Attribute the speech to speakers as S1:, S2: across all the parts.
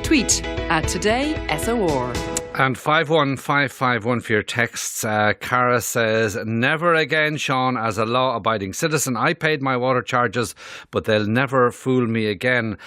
S1: Tweet @TodaySOR.
S2: And 51551 for your texts. Cara says, never again, Sean, as a law-abiding citizen. I paid my water charges, but they'll never fool me again.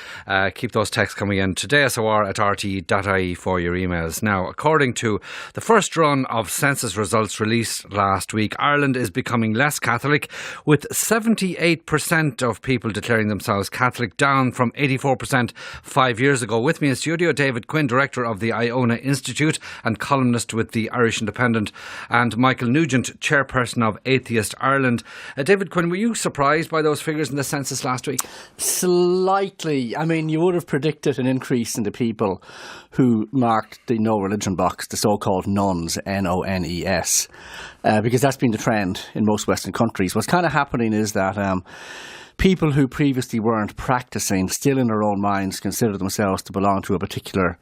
S2: Keep those texts coming in. todaysor@rte.ie for your emails. Now, according to the first run of census results released last week, Ireland is becoming less Catholic, with 78% of people declaring themselves Catholic, down from 84% 5 years ago. With me in studio, David Quinn, director of the Iona Institute and columnist with the Irish Independent, and Michael Nugent, chairperson of Atheist Ireland. David Quinn, were you surprised by those figures in the census last week?
S3: Slightly. I mean, you would have predicted an increase in the people who marked the no religion box, the so-called nones, N-O-N-E-S, because that's been the trend in most Western countries. What's kind of happening is that people who previously weren't practicing still in their own minds consider themselves to belong to a particular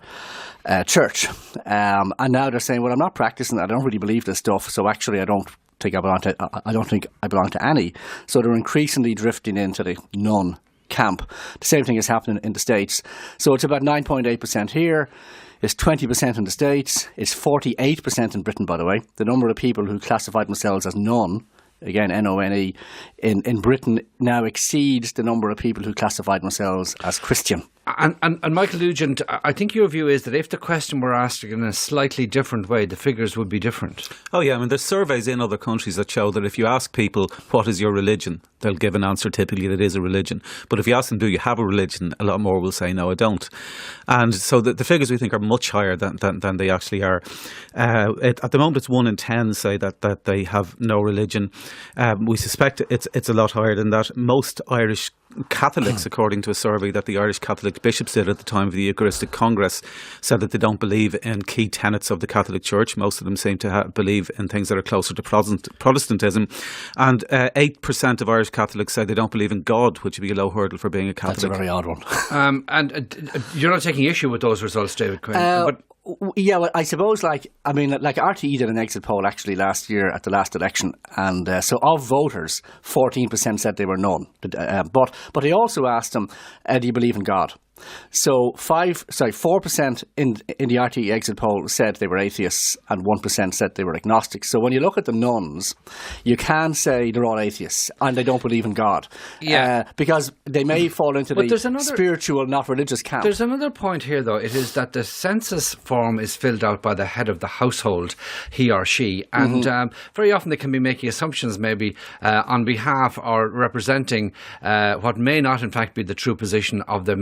S3: church. And now they're saying, well, I'm not practicing, I don't really believe this stuff, so actually I don't think I belong to any. So they're increasingly drifting into the none camp. The same thing is happening in the States. So it's about 9.8% here. It's 20% in the States. It's 48% in Britain, by the way. The number of people who classify themselves as none, again, N-O-N-E, in Britain now exceeds the number of people who classify themselves as Christian.
S2: And Michael Nugent, I think your view is that if the question were asked in a slightly different way, the figures would be different.
S4: Oh yeah, I mean there's surveys in other countries that show that if you ask people what is your religion, they'll give an answer typically that is a religion. But if you ask them, do you have a religion, a lot more will say no, I don't. And so the figures we think are much higher than they actually are. At the moment it's 1 in 10 say that they have no religion. We suspect it's a lot higher than that. Most Irish Catholics, according to a survey that the Irish Catholic bishops did at the time of the Eucharistic Congress, said that they don't believe in key tenets of the Catholic Church. Most of them seem to believe in things that are closer to Protestantism. And 8% of Irish Catholics say they don't believe in God, which would be a low hurdle for being a Catholic.
S3: That's a very odd one.
S2: And you're not taking issue with those results, David Quinn?
S3: Yeah, well, I suppose, like RTE did an exit poll actually last year at the last election, and so of voters, 14% said they were none. But they also asked them, do you believe in God? So 4% in the RTE exit poll said they were atheists, and 1% said they were agnostics. So when you look at the nones, you can say they're all atheists and they don't believe in God. Yeah, because they may fall into the spiritual, not religious camp.
S2: There's another point here, though. It is that the census form is filled out by the head of the household, he or she, and very often they can be making assumptions, maybe on behalf or representing what may not, in fact, be the true position of their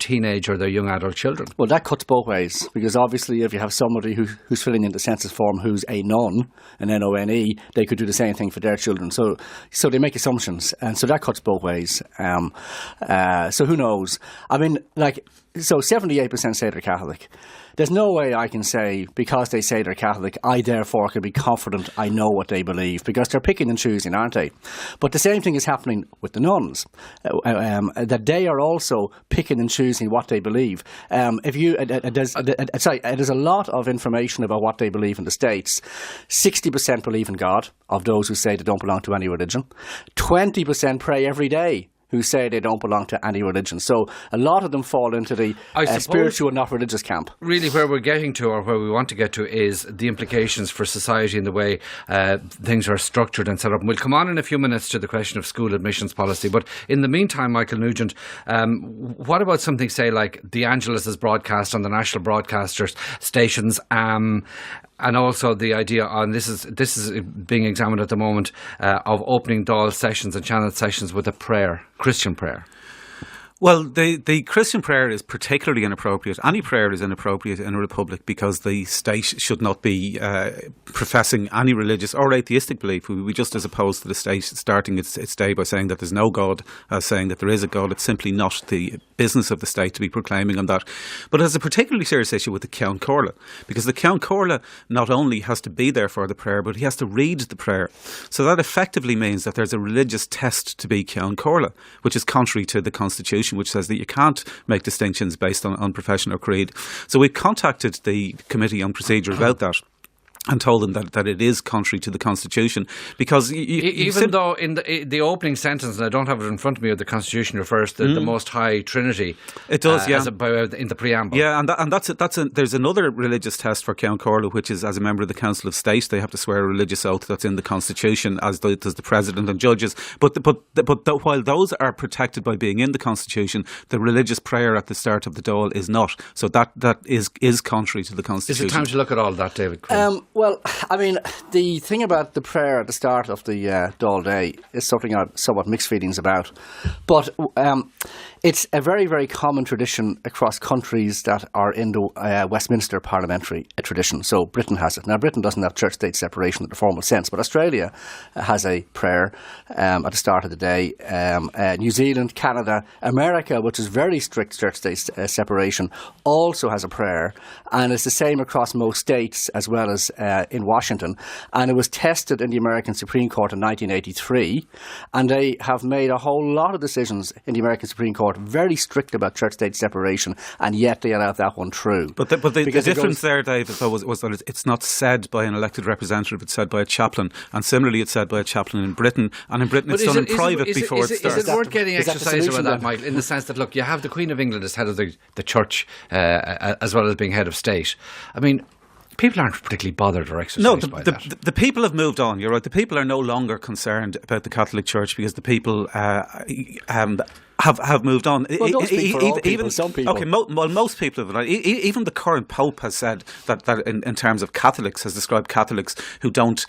S2: teenage or their young adult children.
S3: Well, that cuts both ways, because obviously if you have somebody who's filling in the census form who's a none, an N-O-N-E, they could do the same thing for their children. So they make assumptions, and so that cuts both ways. So who knows? I mean, so 78% say they're Catholic. There's no way I can say, because they say they're Catholic, I therefore can be confident I know what they believe, because they're picking and choosing, aren't they? But the same thing is happening with the nuns, that they are also picking and choosing what they believe. There's a lot of information about what they believe in the States. 60% believe in God, of those who say they don't belong to any religion. 20% pray every day, who say they don't belong to any religion. So a lot of them fall into the spiritual, not religious camp.
S2: Really, where we're getting to, or where we want to get to, is the implications for society and the way things are structured and set up. And we'll come on in a few minutes to the question of school admissions policy. But in the meantime, Michael Nugent, what about something, say, like De Angelis' broadcast on the national broadcaster stations, and also the idea on this is being examined at the moment of opening Dáil sessions and channel sessions with a prayer, Christian prayer?
S4: Well, the Christian prayer is particularly inappropriate. Any prayer is inappropriate in a republic because the state should not be professing any religious or atheistic belief. We just, as opposed to the state starting its day by saying that there's no God, saying that there is a God. It's simply not the business of the state to be proclaiming on that. But there's a particularly serious issue with the Ceann Comhairle, because the Ceann Comhairle not only has to be there for the prayer, but he has to read the prayer. So that effectively means that there's a religious test to be Ceann Comhairle, which is contrary to the Constitution, which says that you can't make distinctions based on profession or creed. So we've contacted the Committee on Procedure about that. and told them that it is contrary to the Constitution, because
S2: even though in the opening sentence, and I don't have it in front of me, the Constitution refers to the Most High Trinity.
S4: It does, yeah,
S2: in the preamble.
S4: Yeah, and there's another religious test for Count Corla, which is as a member of the Council of State, they have to swear a religious oath that's in the Constitution, as does the President and judges. But while those are protected by being in the Constitution, the religious prayer at the start of the Dáil is not. So that is contrary to the Constitution.
S2: Is it time to look at all that, David Quinn?
S3: Well, I mean, the thing about the prayer at the start of the Dáil Day is something I have somewhat mixed feelings about. But it's a very, very common tradition across countries that are in the Westminster parliamentary tradition. So Britain has it. Now, Britain doesn't have church-state separation in the formal sense, but Australia has a prayer at the start of the day. New Zealand, Canada, America, which is very strict church-state separation, also has a prayer. And it's the same across most states as well as in Washington, and it was tested in the American Supreme Court in 1983, and they have made a whole lot of decisions in the American Supreme Court very strict about church-state separation, and yet they allowed that one through.
S4: But the difference there, David, though, was that it's not said by an elected representative, it's said by a chaplain, and similarly it's said by a chaplain in Britain, and in Britain it's done in private before it starts.
S2: Is it worth getting exercise about that, Michael, in the sense that, look, you have the Queen of England as head of the church as well as being head of state. I mean, people aren't particularly bothered or exercised by that.
S4: The people have moved on, you're right. The people are no longer concerned about the Catholic Church because the people have moved on.
S3: Well, don't speak for all people, some people.
S4: Okay, most people have. Even the current Pope has said that in terms of Catholics, has described Catholics who don't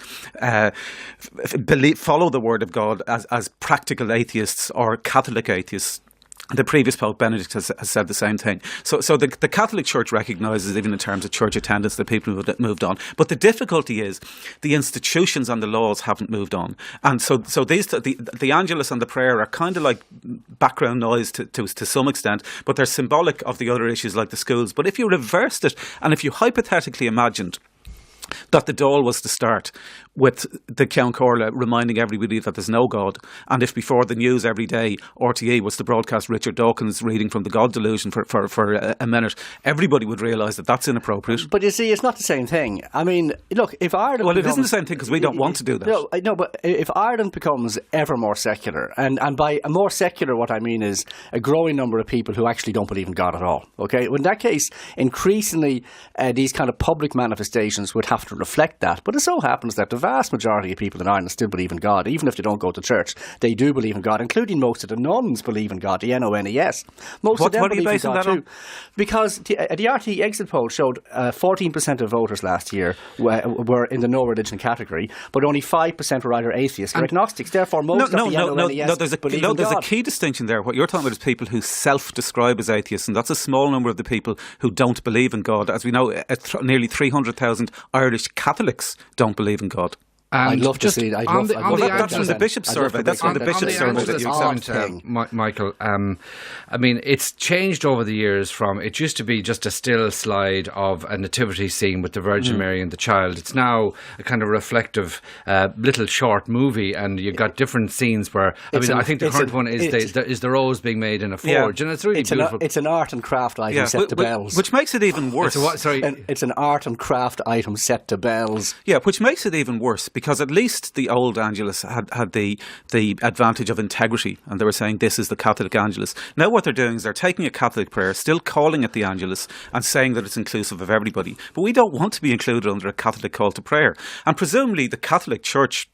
S4: follow the Word of God as practical atheists or Catholic atheists. The previous Pope Benedict has said the same thing. So the Catholic Church recognises, even in terms of church attendance, that people have moved on. But the difficulty is the institutions and the laws haven't moved on. And so these the Angelus and the prayer are kind of like background noise to some extent, but they're symbolic of the other issues like the schools. But if you reversed it, and if you hypothetically imagined that the Dáil was to start with the Count Corla reminding everybody that there's no God, and if before the news every day RTE was to broadcast Richard Dawkins reading from the God Delusion for a minute, everybody would realise that that's inappropriate.
S3: But you see, it's not the same thing. I mean, look, if Ireland...
S4: Well, it isn't the same thing because we don't want to do that.
S3: No, but if Ireland becomes ever more secular, and by a more secular what I mean is a growing number of people who actually don't believe in God at all, okay? In that case, increasingly these kind of public manifestations would have to reflect that. But it so happens that the vast majority of people in Ireland still believe in God. Even if they don't go to church, they do believe in God, including most of the nuns believe in God, the NONES. Most of them believe in God too. Because the RTE exit poll showed 14% of voters last year were in the no religion category, but only 5% were either atheists or agnostics. Therefore, most of the NONES believe in God.
S4: There's a key distinction there. What you're talking about is people who self-describe as atheists, and that's a small number of the people who don't believe in God. As we know, nearly 300,000 Irish Catholics don't believe in God.
S3: I'd love to see it.
S4: That's from the Bishop's survey. That's from the Bishop's survey that you sent.
S2: Michael, I mean, it's changed over the years from, it used to be just a still slide of a nativity scene with the Virgin Mary and the child. It's now a kind of reflective little short movie, and you've got different scenes where, I think the current one is the rose being made in a forge, and it's really beautiful.
S3: It's an art and craft item set to bells.
S4: Which makes it even worse.
S3: It's an art and craft item set to bells.
S4: Yeah, which makes it even worse, because at least the old Angelus had the advantage of integrity, and they were saying this is the Catholic Angelus. Now what they're doing is they're taking a Catholic prayer, still calling it the Angelus, and saying that it's inclusive of everybody. But we don't want to be included under a Catholic call to prayer. And presumably the Catholic Church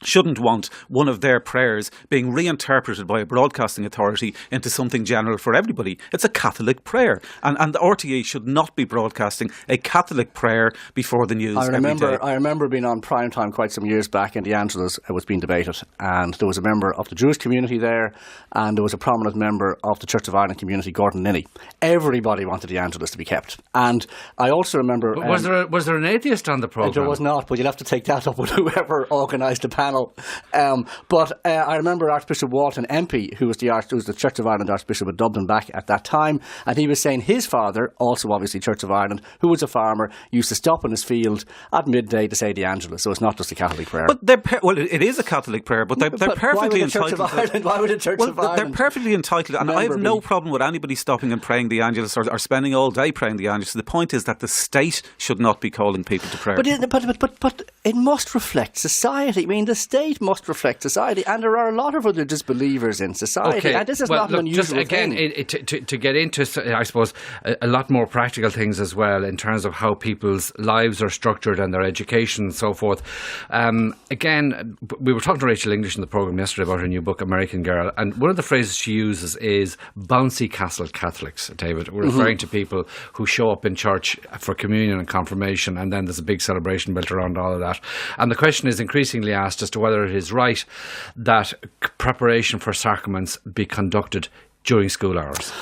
S4: shouldn't want one of their prayers being reinterpreted by a broadcasting authority into something general for everybody. It's a Catholic prayer, and the RTE should not be broadcasting a Catholic prayer before the news every day.
S3: I remember being on prime time quite some years back, and the Angelus was being debated, and there was a member of the Jewish community there, and there was a prominent member of the Church of Ireland community, Gordon Linney. Everybody wanted the Angelus to be kept, and I also remember...
S2: Was there an atheist on the programme?
S3: There was not, but you'll have to take that up with whoever organised the panel. panel. But I remember Archbishop Walton MP, who was the Church of Ireland Archbishop of Dublin back at that time, and he was saying his father, also obviously Church of Ireland, who was a farmer, used to stop in his field at midday to say the Angelus. So it's not just a Catholic prayer.
S4: But it is a Catholic prayer, but they're perfectly entitled.
S3: Why would the Church of Ireland?
S4: They're perfectly entitled, and I have no problem with anybody stopping and praying the Angelus or spending all day praying the Angelus. The point is that the state should not be calling people to prayer.
S3: But it must reflect society. I mean, the state must reflect society, and there are a lot of other disbelievers in society, and this is not an unusual thing.
S2: To get into, I suppose, a lot more practical things as well in terms of how people's lives are structured and their education and so forth. Again, we were talking to Rachel English in the programme yesterday about her new book, American Girl, and one of the phrases she uses is bouncy castle Catholics, David. We're referring to people who show up in church for communion and confirmation, and then there's a big celebration built around all of that. And the question is increasingly asked as to whether it is right that preparation for sacraments be conducted during school hours.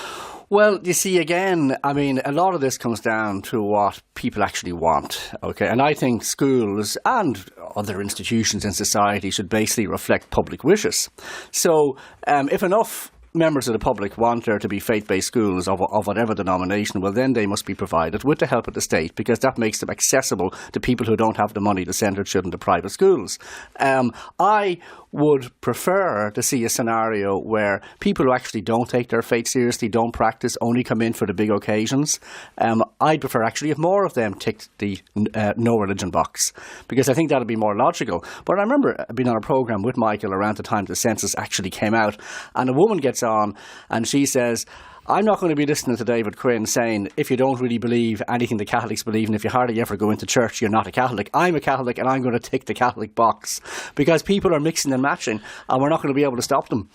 S3: Well, you see, again, I mean, a lot of this comes down to what people actually want, okay? And I think schools and other institutions in society should basically reflect public wishes. So if enough members of the public want there to be faith-based schools of whatever denomination, well, then they must be provided with the help of the state, because that makes them accessible to people who don't have the money to send their children to private schools. I would prefer to see a scenario where people who actually don't take their faith seriously, don't practice, only come in for the big occasions. I'd prefer actually if more of them ticked the no religion box, because I think that would be more logical. But I remember being on a programme with Michael around the time the census actually came out, and a woman gets on and she says, I'm not going to be listening to David Quinn saying, if you don't really believe anything the Catholics believe, and if you hardly ever go into church, you're not a Catholic. I'm a Catholic, and I'm going to tick the Catholic box, because people are mixing and matching, and we're not going to be able to stop them.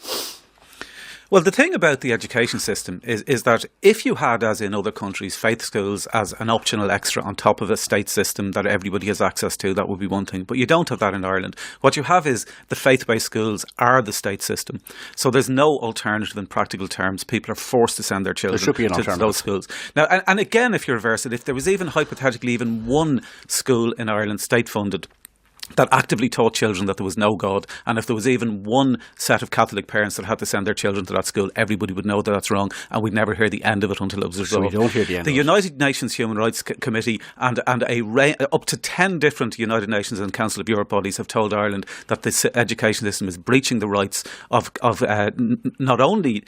S4: Well, the thing about the education system is that if you had, as in other countries, faith schools as an optional extra on top of a state system that everybody has access to, that would be one thing. But you don't have that in Ireland. What you have is the faith-based schools are the state system. So there's no alternative in practical terms. People are forced to send their children to those schools. Now, and again, if you reverse it, if there was even hypothetically even one school in Ireland state-funded that actively taught children that there was no God, and if there was even one set of Catholic parents that had to send their children to that school, everybody would know that that's wrong, and we'd never hear the end of it until it was resolved.
S3: So we don't hear the end.
S4: The United Nations Human Rights Committee and up to 10 different United Nations and Council of Europe bodies have told Ireland that this education system is breaching the rights of not only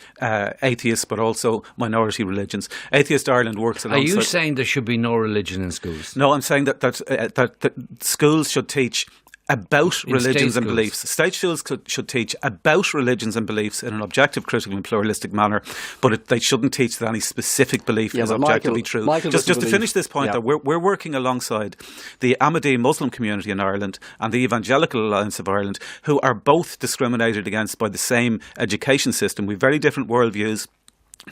S4: atheists but also minority religions. Atheist Ireland works alongside...
S2: Are you saying there should be no religion in schools?
S4: No, I'm saying that schools should teach about religions and beliefs. State schools should teach about religions and beliefs in an objective, critical and pluralistic manner, but they shouldn't teach that any specific belief is objectively true. Just to finish this point, that we're working alongside the Ahmadi Muslim community in Ireland and the Evangelical Alliance of Ireland, who are both discriminated against by the same education system. We have very different worldviews.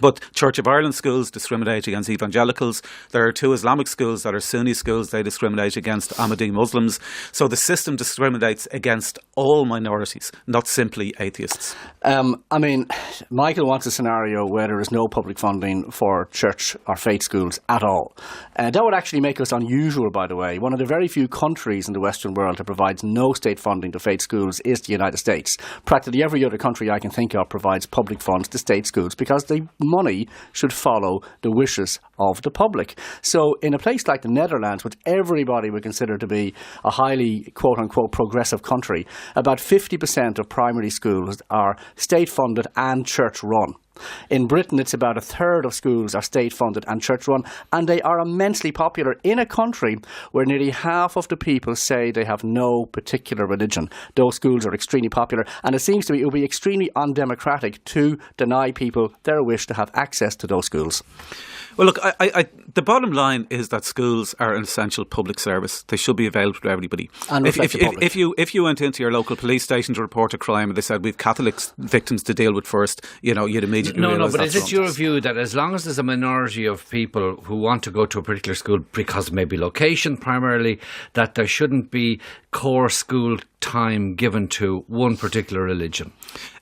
S4: But Church of Ireland schools discriminate against evangelicals. There are 2 Islamic schools that are Sunni schools. They discriminate against Ahmadi Muslims. So the system discriminates against all minorities, not simply atheists.
S3: I mean, Michael wants a scenario where there is no public funding for church or faith schools at all. That would actually make us unusual, by the way. One of the very few countries in the Western world that provides no state funding to faith schools is the United States. Practically every other country I can think of provides public funds to state schools because the money should follow the wishes of the public. So in a place like the Netherlands, which everybody would consider to be a highly quote-unquote progressive country, about 50% of primary schools are state-funded and church-run. In Britain, it's about a third of schools are state-funded and church-run, and they are immensely popular in a country where nearly half of the people say they have no particular religion. Those schools are extremely popular, and it seems to me it would be extremely undemocratic to deny people their wish to have access to those schools.
S4: Well, look, the bottom line is that schools are an essential public service. They should be available to everybody.
S3: And
S4: if you went into your local police station to report a crime and they said we've Catholic victims to deal with first, you'd immediately realise
S2: but
S4: that's
S2: is it your view that as long as there's a minority of people who want to go to a particular school because maybe location primarily, that there shouldn't be core school time given to one particular religion.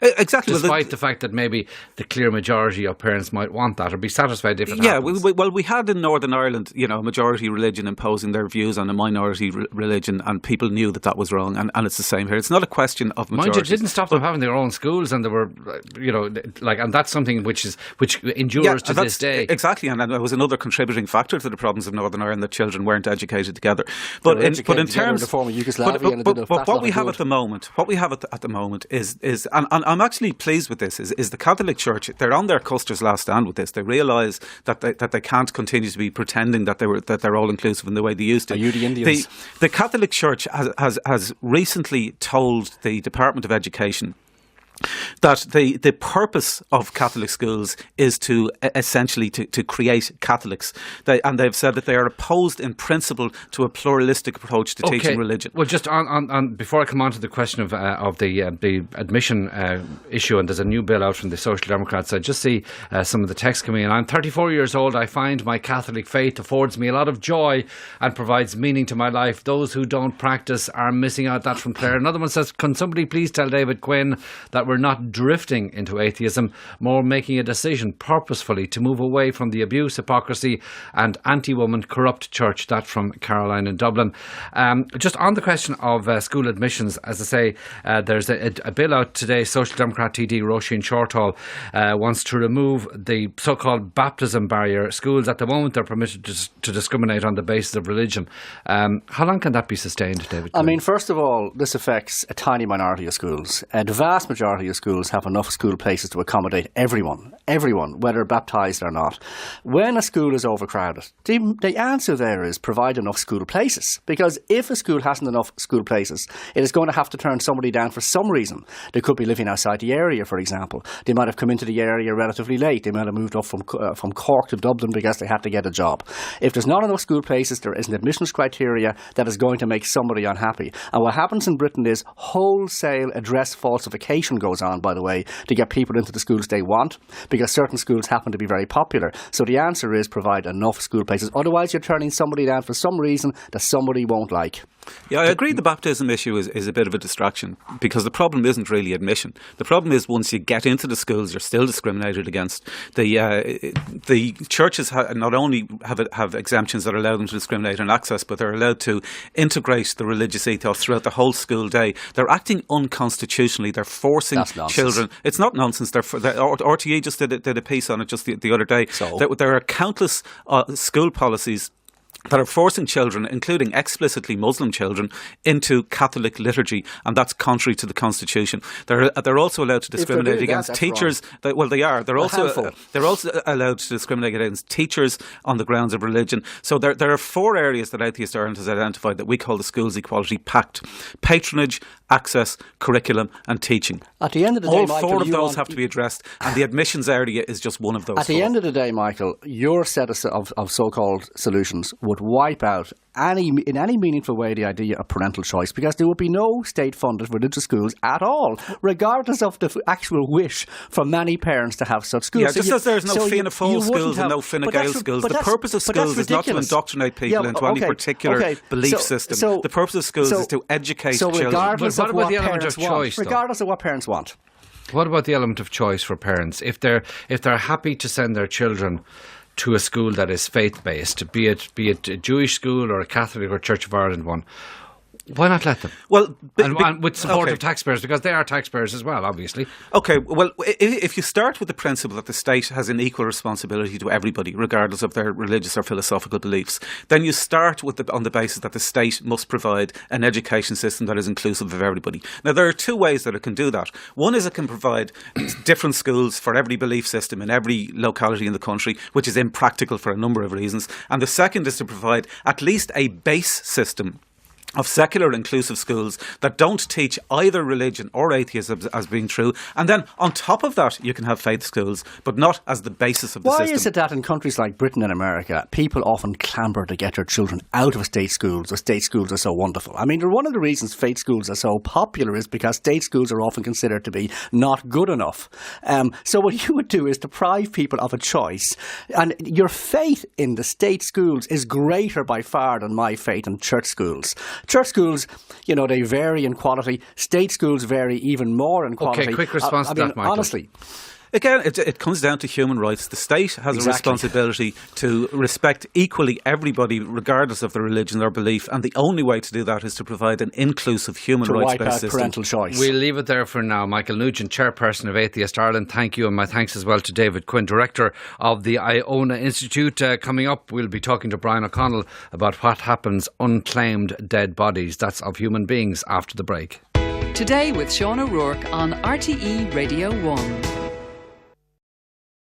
S4: Exactly.
S2: Despite the fact that maybe the clear majority of parents might want that or be satisfied if it happens.
S4: We had in Northern Ireland, a majority religion imposing their views on a minority religion, and people knew that was wrong, and it's the same here. It's not a question of majority.
S2: Mind you, it didn't stop them having their own schools, and they were, and that's something which endures to this day.
S4: Exactly, and it was another contributing factor to the problems of Northern Ireland, that children weren't educated together. But in terms
S3: of the former Yugoslavia,
S4: but what we have at the moment is, and I'm actually pleased with this, is the Catholic Church. They're on their Custer's last stand with this. They realise that they can't continue to be pretending that they're all inclusive in the way they used to.
S3: Are you the Indians?
S4: The Catholic Church has recently told the Department of Education that the purpose of Catholic schools is to essentially to create Catholics. They've said that they are opposed in principle to a pluralistic approach to teaching religion.
S2: Well, just on before I come on to the question of the admission issue, and there's a new bill out from the Social Democrats, I just see some of the text coming in. I'm 34 years old. I find my Catholic faith affords me a lot of joy and provides meaning to my life. Those who don't practice are missing out. That from Claire. Another one says, can somebody please tell David Quinn that we're not drifting into atheism, more making a decision purposefully to move away from the abuse, hypocrisy and anti-woman corrupt church. That from Caroline in Dublin. Just on the question of school admissions, as I say, there's a bill out today. Social Democrat TD Roisin Shortall wants to remove the so-called baptism barrier. Schools at the moment are permitted to discriminate on the basis of religion. How long can that be sustained, David?
S3: I mean, first of all, this affects a tiny minority of schools. The vast majority of schools have enough school places to accommodate everyone, whether baptised or not. When a school is overcrowded, the answer there is provide enough school places. Because if a school hasn't enough school places, it is going to have to turn somebody down for some reason. They could be living outside the area, for example. They might have come into the area relatively late. They might have moved up from Cork to Dublin because they had to get a job. If there's not enough school places, there is an admissions criteria that is going to make somebody unhappy. And what happens in Britain is wholesale address falsification goes on, by the way, to get people into the schools they want, because certain schools happen to be very popular. So the answer is provide enough school places. Otherwise, you're turning somebody down for some reason that somebody won't like.
S4: Yeah, I agree the baptism issue is a bit of a distraction, because the problem isn't really admission. The problem is once you get into the schools, you're still discriminated against. The churches not only have exemptions that allow them to discriminate on access, but they're allowed to integrate the religious ethos throughout the whole school day. They're acting unconstitutionally. They're forcing children. It's not nonsense. RTE just did a piece on it just the other day. So there are countless school policies that are forcing children, including explicitly Muslim children, into Catholic liturgy, and that's contrary to the Constitution. They're also allowed to discriminate against teachers. They are. They're also allowed to discriminate against teachers on the grounds of religion. So there are four areas that Atheist Ireland has identified that we call the Schools Equality Pact: patronage, access, curriculum, and teaching.
S3: At the end of the day,
S4: all
S3: Michael,
S4: four of those have to be addressed, and the admissions area is just one of those.
S3: At the end of the day, Michael, your set of so-called solutions would wipe out in any meaningful way the idea of parental choice, because there would be no state-funded religious schools at all, regardless of the actual wish from many parents to have such schools.
S4: Yeah, just as there's no Fianna Fáil schools and no Fine Gael schools, the purpose of schools is not to indoctrinate people into any particular belief system. The purpose of schools is to educate children.
S3: Regardless of what parents want. Regardless of what parents want.
S2: What about the element of choice for parents? If they're happy to send their children to a school that is faith-based, be it a Jewish school or a Catholic or Church of Ireland one, why not let them?
S4: Well,
S2: and with support of taxpayers, because they are taxpayers as well, obviously.
S4: Okay, well, if you start with the principle that the state has an equal responsibility to everybody, regardless of their religious or philosophical beliefs, then you start on the basis that the state must provide an education system that is inclusive of everybody. Now, there are two ways that it can do that. One is it can provide different schools for every belief system in every locality in the country, which is impractical for a number of reasons. And the second is to provide at least a base system of secular inclusive schools that don't teach either religion or atheism as being true. And then on top of that, you can have faith schools, but not as the basis of the system.
S3: Why is it that in countries like Britain and America, people often clamber to get their children out of state schools, where state schools are so wonderful? I mean, one of the reasons faith schools are so popular is because state schools are often considered to be not good enough. So what you would do is deprive people of a choice. And your faith in the state schools is greater by far than my faith in church schools. Church schools, they vary in quality. State schools vary even more in quality.
S2: Okay, quick response to that, Michael.
S3: Honestly.
S4: Again, it comes down to human rights. The state has a responsibility to respect equally everybody, regardless of their religion or belief, and the only way to do that is to provide an inclusive human rights-based system.
S3: Parental choice.
S2: We'll leave it there for now. Michael Nugent, Chairperson of Atheist Ireland, thank you, and my thanks as well to David Quinn, Director of the Iona Institute. Coming up, we'll be talking to Brian O'Connell about what happens unclaimed dead bodies. That's of human beings after the break.
S1: Today with Sean O Rourke on RTE Radio 1.